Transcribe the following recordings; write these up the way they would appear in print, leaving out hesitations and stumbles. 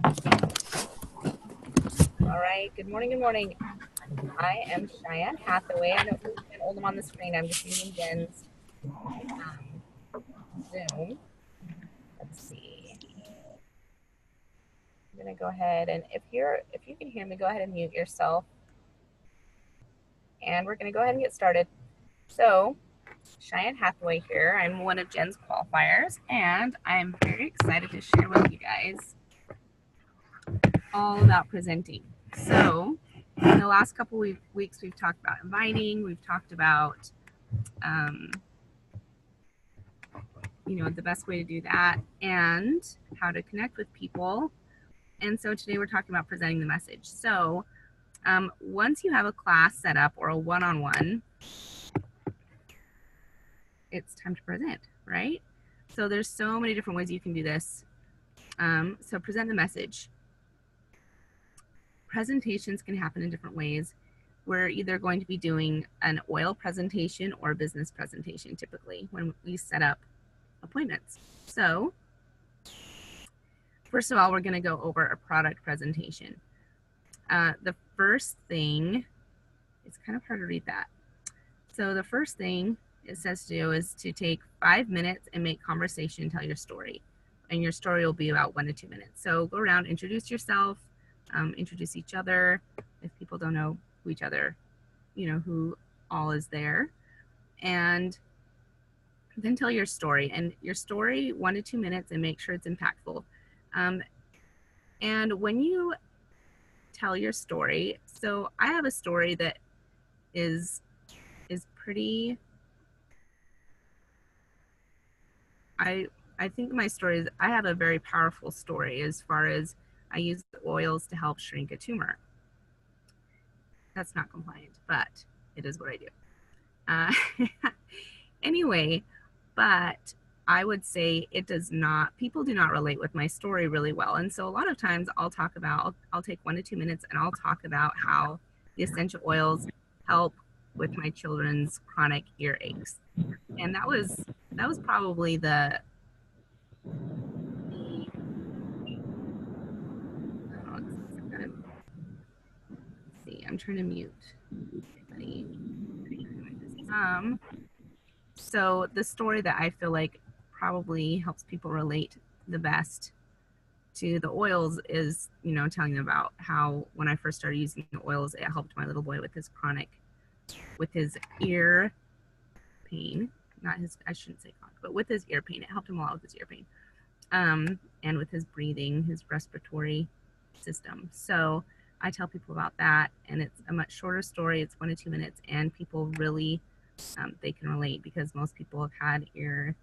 All right. Good morning. Good morning. I am Cheyenne Hathaway. I don't see Jenn Oldham on the screen. I'm just using Jenn's Zoom. Let's see. I'm gonna go ahead and if you can hear me, go ahead and mute yourself. And we're gonna go ahead and get started. So, Cheyenne Hathaway here. I'm one of Jenn's qualifiers, and I'm very excited to share with you guys all about presenting. So, in the last couple weeks, we've talked about inviting. We've talked about the best way to do that and how to connect with people. And so today we're talking about presenting the message. So once you have a class set up or a one-on-one, it's time to present, right? So there's so many different ways you can do this. So present the message. Presentations can happen in different ways. We're either going to be doing an oil presentation or a business presentation typically when we set up appointments. So first of all, we're going to go over a product presentation. The first thing, it's kind of hard to read that. So the first thing it says to do is to take 5 minutes and make conversation, tell your story. And your story will be about 1 to 2 minutes. So go around, introduce yourself, introduce each other. If people don't know who each other, who all is there. And then tell your story. And your story, 1 to 2 minutes, and make sure it's impactful. And when you tell your story, so I have a story that is pretty, I think my story is, I have a very powerful story as far as I use oils to help shrink a tumor. That's not compliant, but it is what I do. Anyway, but I would say people do not relate with my story really well. And so a lot of times I'll take 1 to 2 minutes and I'll talk about how the essential oils help with my children's chronic earaches. And that was probably I'm trying to mute everybody. So the story that I feel like probably helps people relate the best to the oils is, telling them about how when I first started using the oils, it helped my little boy with his ear pain. I shouldn't say chronic, but with his ear pain. It helped him a lot with his ear pain. And with his breathing, his respiratory system. So I tell people about that, and it's a much shorter story. It's 1 to 2 minutes, and people really, they can relate because most people have had ear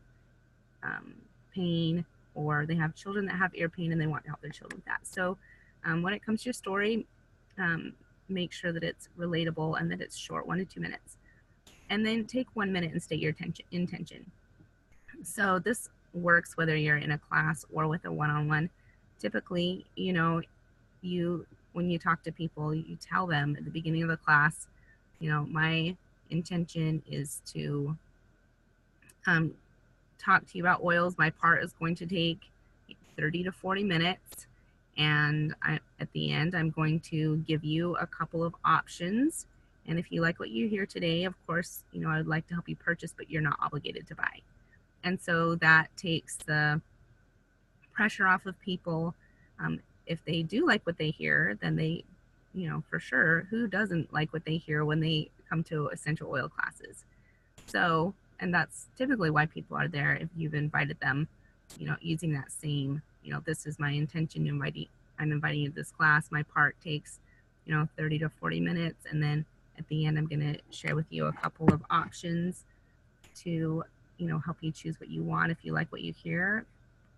pain, or they have children that have ear pain and they want to help their children with that. So when it comes to your story, make sure that it's relatable and that it's short, 1 to 2 minutes. And then take 1 minute and state your intention. So this works whether you're in a class or with a one-on-one. Typically, when you talk to people, you tell them at the beginning of the class, my intention is to talk to you about oils. My part is going to take 30 to 40 minutes. And at the end, I'm going to give you a couple of options. And if you like what you hear today, of course, I would like to help you purchase, but you're not obligated to buy. And so that takes the pressure off of people. If they do like what they hear, then they, for sure, who doesn't like what they hear when they come to essential oil classes? So, and that's typically why people are there. If you've invited them, using that same, this is my intention, I'm inviting you to this class. My part takes, 30 to 40 minutes. And then at the end, I'm going to share with you a couple of options to, help you choose what you want. If you like what you hear,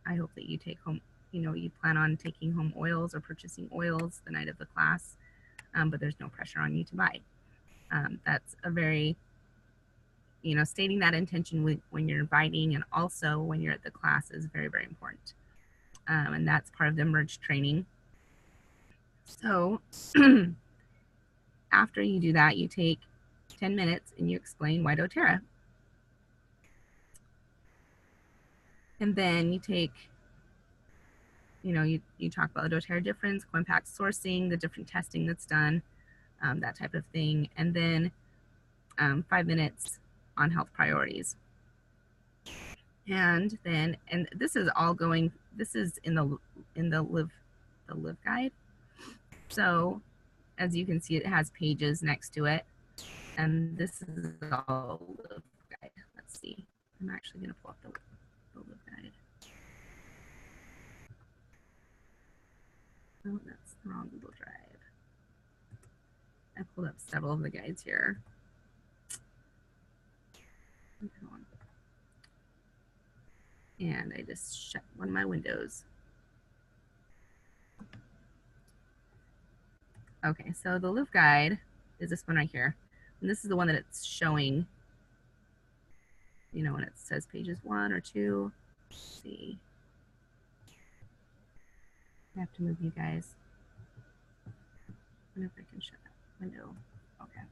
I hope that you take home, you plan on taking home oils or purchasing oils the night of the class, but there's no pressure on you to buy. That's a very, stating that intention when you're inviting and also when you're at the class is very, very important. And that's part of the merge training. So after you do that, you take 10 minutes and you explain why doTERRA. And then you take you talk about the doTERRA difference, co-impact sourcing, the different testing that's done, that type of thing, and then 5 minutes on health priorities. And this is all going. This is in the live guide. So as you can see, it has pages next to it, and this is all live guide. Let's see. I'm actually going to pull up the live guide. Oh, that's the wrong Google Drive. I pulled up several of the guides here. And I just shut one of my windows. Okay, so the live guide is this one right here. And this is the one that it's showing, when it says pages 1 or 2. Let's see. I have to move you guys. I wonder if I can shut that window. Okay.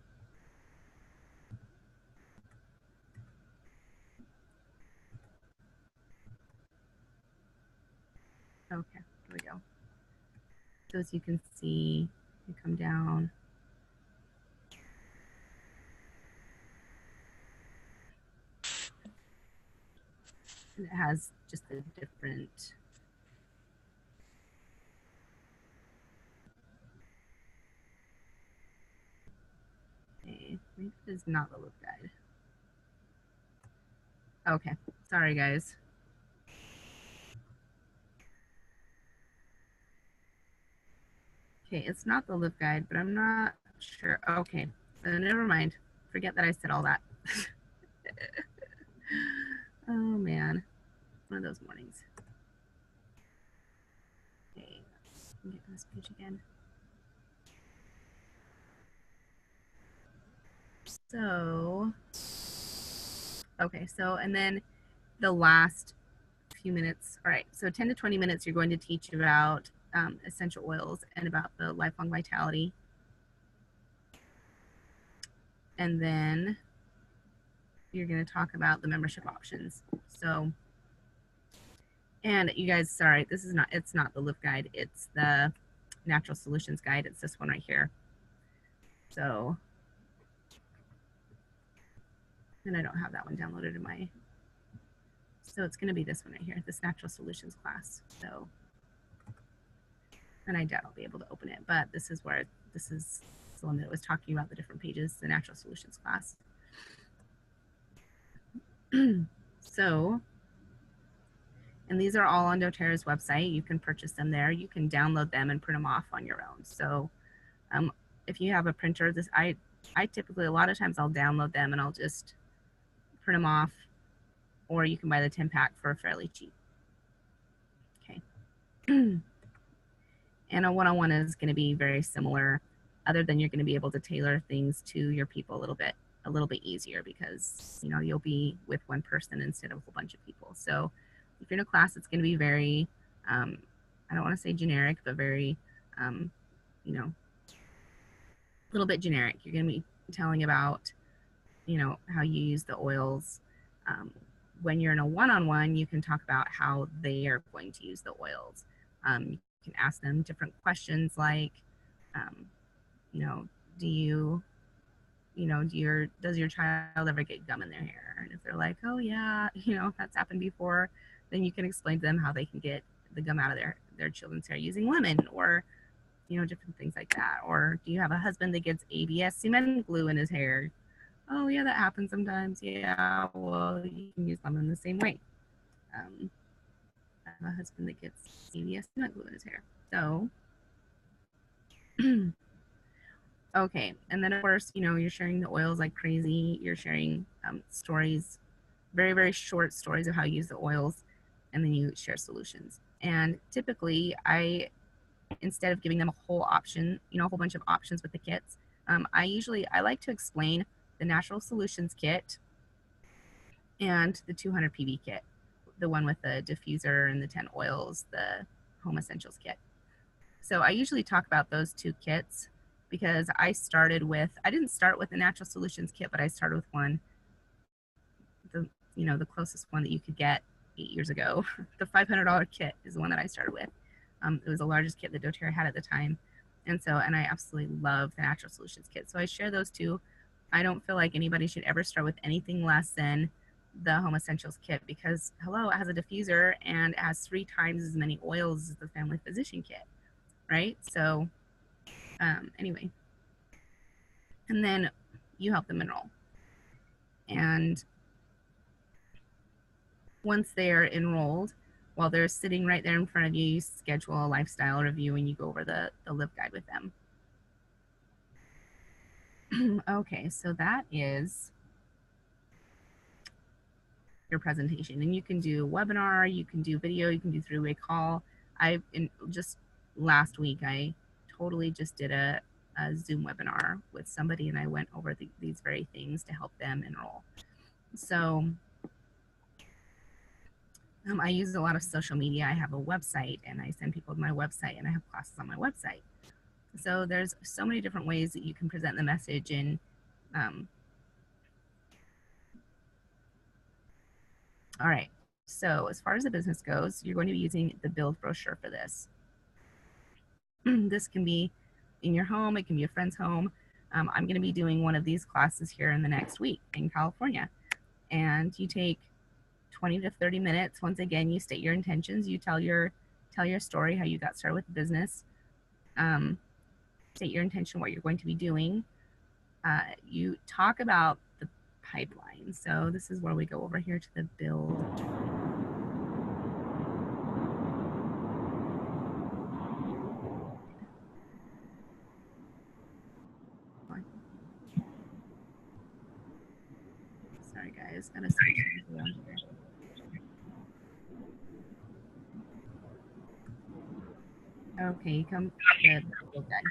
Okay, here we go. So as you can see, you come down. And it has just a different. Okay, maybe it is not the live guide. Okay, sorry guys. Okay, it's not the live guide, but I'm not sure. Okay, so never mind. Forget that I said all that. Oh man, one of those mornings. Okay, let me get to this page again. So, okay, so and then the last few minutes. All right, so 10 to 20 minutes, you're going to teach about essential oils and about the lifelong vitality. And then you're going to talk about the membership options. So, and you guys, sorry, it's not the live guide, it's the natural solutions guide. It's this one right here. So, and I don't have that one downloaded in my, so it's going to be this one right here, this natural solutions class. So, and I doubt I'll be able to open it, but this is the one that was talking about the different pages, the natural solutions class. So, and these are all on doTERRA's website. You can purchase them there. You can download them and print them off on your own. So if you have a printer, I typically, a lot of times I'll download them and I'll just print them off, or you can buy the 10-pack for fairly cheap. Okay. And a one-on-one is going to be very similar, other than you're going to be able to tailor things to your people a little bit easier, because you'll be with one person instead of a whole bunch of people. So if you're in a class, it's going to be very I don't want to say generic, but very a little bit generic. You're going to be telling about how you use the oils. When you're in a one-on-one, you can talk about how they are going to use the oils. You can ask them different questions like does your child ever get gum in their hair? And if they're like, oh yeah, that's happened before, then you can explain to them how they can get the gum out of their children's hair using lemon, or different things like that. Or do you have a husband that gets ABS cement glue in his hair? Oh yeah, that happens sometimes. Yeah, well, you can use lemon the same way. I have a husband that gets ABS cement glue in his hair. So okay, and then of course, you're sharing the oils like crazy. You're sharing stories, very, very short stories of how you use the oils, and then you share solutions. And typically, instead of giving them a whole option, a whole bunch of options with the kits, I like to explain the Natural Solutions kit and the 200 PV kit, the one with the diffuser and the 10 oils, the Home Essentials kit. So I usually talk about those two kits, because I didn't start with the Natural Solutions kit, but I started with one, the closest one that you could get 8 years ago. The $500 kit is the one that I started with. It was the largest kit that doTERRA had at the time. And I absolutely love the Natural Solutions kit. So I share those two. I don't feel like anybody should ever start with anything less than the Home Essentials kit because, hello, it has a diffuser and it has 3 times as many oils as the Family Physician kit, right? So, anyway. And then you help them enroll. And once they're enrolled, while they're sitting right there in front of you, you schedule a lifestyle review and you go over the Live Guide with them. Okay, so that is your presentation. And you can do webinar, you can do video, you can do three-way call. Just last week, I totally just did a Zoom webinar with somebody and I went over these very things to help them enroll. So I use a lot of social media. I have a website and I send people to my website and I have classes on my website. So there's so many different ways that you can present the message. And all right, so as far as the business goes, you're going to be using the build brochure for this. This can be in your home, it can be a friend's home. I'm going to be doing one of these classes here in the next week in California. And you take 20 to 30 minutes. Once again, you state your intentions, you tell your story, how you got started with the business, state your intention, what you're going to be doing. You talk about the pipeline. So this is where we go over here to the build. Sorry guys, gotta switch around here. Okay, come to the build guide.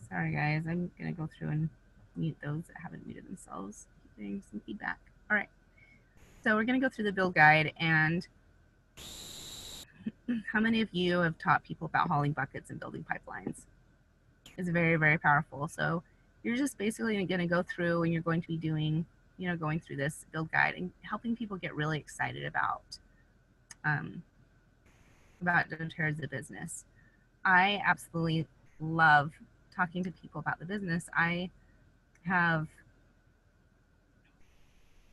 Sorry guys, I'm gonna go through and mute those that haven't muted themselves. Keep getting some feedback. All right, so we're gonna go through the build guide. And how many of you have taught people about hauling buckets and building pipelines? It's very, very powerful. So you're just basically gonna go through and you're going to be doing, going through this build guide and helping people get really excited about doTERRA as a business. I absolutely love talking to people about the business. I have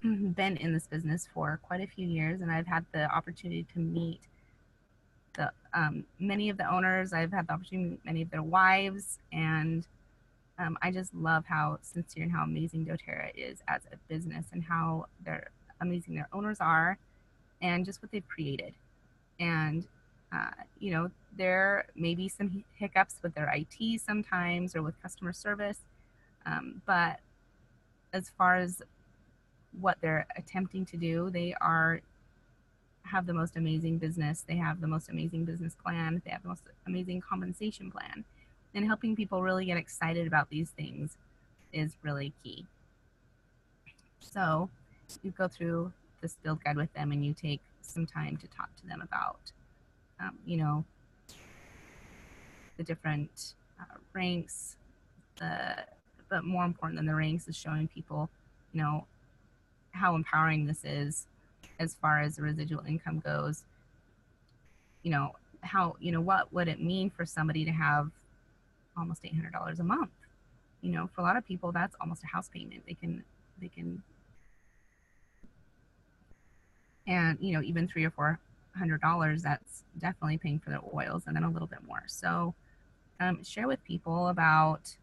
been in this business for quite a few years, and I've had the opportunity to meet many of the owners. I've had the opportunity to meet many of their wives, and I just love how sincere and how amazing doTERRA is as a business and how amazing their owners are and just what they've created. And there may be some hiccups with their IT sometimes or with customer service, but as far as what they're attempting to do, they have the most amazing business. They have the most amazing business plan. They have the most amazing compensation plan. And helping people really get excited about these things is really key. So you go through this build guide with them and you take some time to talk to them about the different ranks, but more important than the ranks is showing people, how empowering this is as far as the residual income goes. What would it mean for somebody to have almost $800 a month? For a lot of people, that's almost a house payment. They can, and even $300 or $400, that's definitely paying for their oils and then a little bit more. So share with people about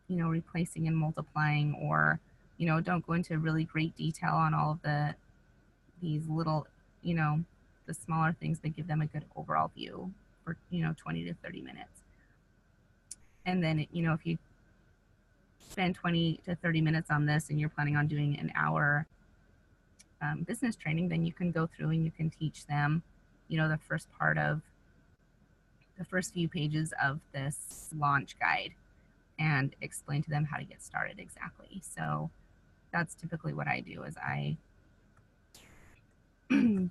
replacing and multiplying, or don't go into really great detail on all of these little the smaller things, but give them a good overall view for 20 to 30 minutes. And then if you spend 20 to 30 minutes on this and you're planning on doing an hour business training, then you can go through and you can teach them the first few pages of this launch guide and explain to them how to get started exactly. So that's typically what I do, is I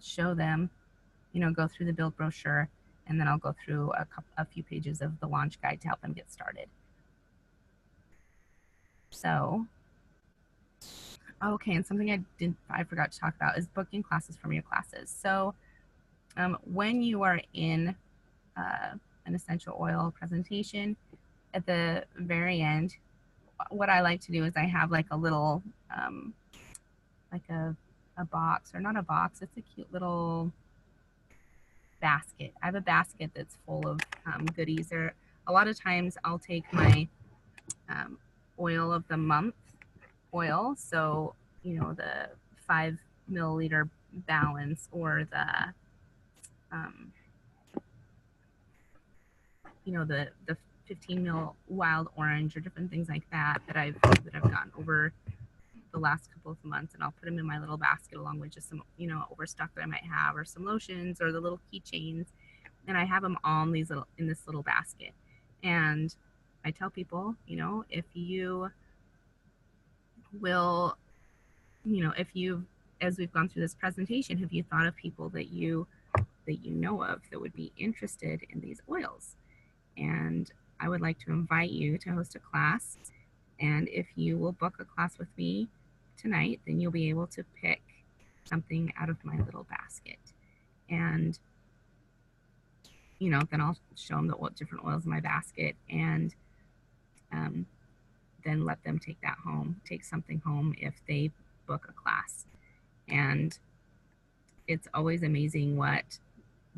show them, go through the build brochure, and then I'll go through a few pages of the launch guide to help them get started. So Okay, and something I forgot to talk about is booking classes from your classes. So when you are in an essential oil presentation, at the very end, what I like to do is I have like a little like a box, or not a box, it's a cute little basket. I have a basket that's full of goodies. Or a lot of times I'll take my um, oil of the month oil, so the 5 milliliter balance, or um, the 15 mil wild orange, or different things like that I've gotten over the last couple of months, and I'll put them in my little basket along with just some overstock that I might have, or some lotions, or the little keychains, and I have them all in this little basket. And I tell people, if you will, if you, as we've gone through this presentation, have you thought of people that you know of that would be interested in these oils? And I would like to invite you to host a class. And if you will book a class with me tonight, then you'll be able to pick something out of my little basket. And then I'll show them the different oils in my basket, and um, then let them take something home if they book a class. And it's always amazing what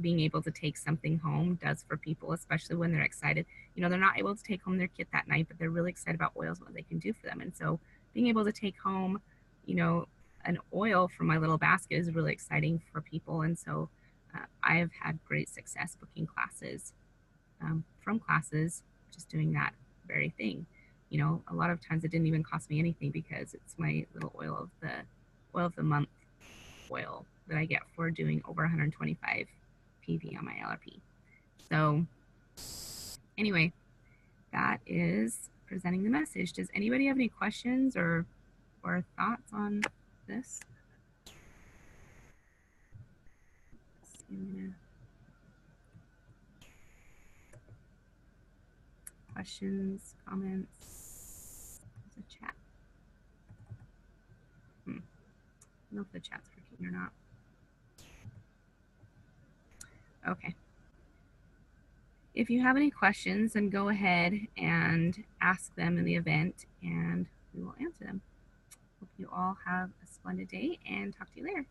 being able to take something home does for people, especially when they're excited. They're not able to take home their kit that night, but they're really excited about oils, what they can do for them. And so being able to take home, an oil from my little basket is really exciting for people. And so I have had great success booking classes from classes, just doing that very thing. A lot of times it didn't even cost me anything, because it's my little oil of the month oil that I get for doing over 125 PV on my LRP. So anyway, that is presenting the message. Does anybody have any questions or thoughts on this? Questions, comments? There's a chat. I don't know if the chat's working or not. Okay. If you have any questions, then go ahead and ask them in the event, and we will answer them. Hope you all have a splendid day, and talk to you later.